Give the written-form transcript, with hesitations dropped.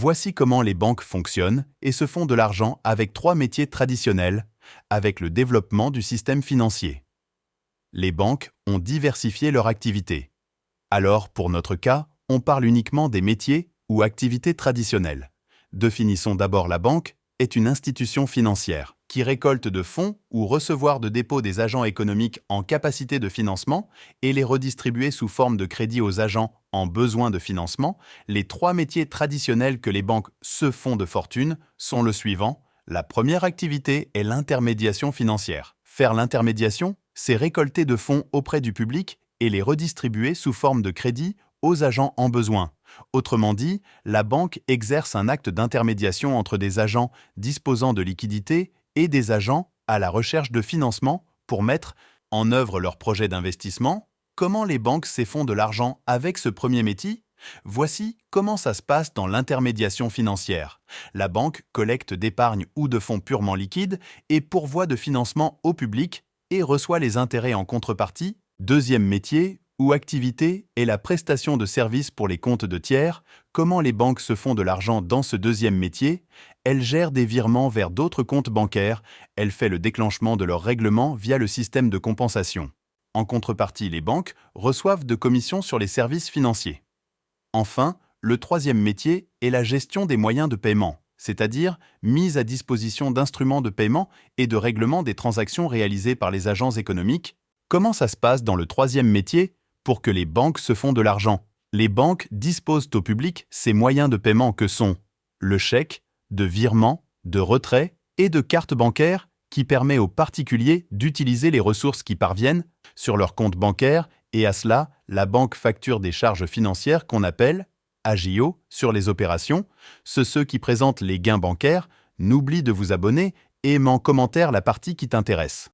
Voici comment les banques fonctionnent et se font de l'argent avec trois métiers traditionnels, avec le développement du système financier. Les banques ont diversifié leur activité. Alors, pour notre cas, on parle uniquement des métiers ou activités traditionnelles. Définissons d'abord la banque est une institution financière qui récolte de fonds ou recevoir de dépôts des agents économiques en capacité de financement et les redistribuer sous forme de crédit aux agents en besoin de financement. Les trois métiers traditionnels que les banques se font de fortune sont le suivant. La première activité est l'intermédiation financière. Faire l'intermédiation, c'est récolter de fonds auprès du public et les redistribuer sous forme de crédit aux agents en besoin. Autrement dit, la banque exerce un acte d'intermédiation entre des agents disposant de liquidités et des agents à la recherche de financement pour mettre en œuvre leurs projets d'investissement. Comment les banques se font de l'argent avec ce premier métier? Voici comment ça se passe dans l'intermédiation financière. La banque collecte d'épargne ou de fonds purement liquides et pourvoit de financement au public et reçoit les intérêts en contrepartie. Deuxième métier ou activité est la prestation de services pour les comptes de tiers. Comment les banques se font de l'argent dans ce deuxième métier? Elles gèrent des virements vers d'autres comptes bancaires. Elles font le déclenchement de leurs règlements via le système de compensation. En contrepartie, les banques reçoivent de commissions sur les services financiers. Enfin, le troisième métier est la gestion des moyens de paiement, c'est-à-dire mise à disposition d'instruments de paiement et de règlement des transactions réalisées par les agents économiques. Comment ça se passe dans le troisième métier pour que les banques se font de l'argent? Les banques disposent au public ces moyens de paiement que sont le chèque, de virement, de retrait et de carte bancaire qui permet aux particuliers d'utiliser les ressources qui parviennent sur leur compte bancaire et à cela, la banque facture des charges financières qu'on appelle AGIO sur les opérations. Ceux qui présentent les gains bancaires, n'oublie de vous abonner et mets en commentaire la partie qui t'intéresse.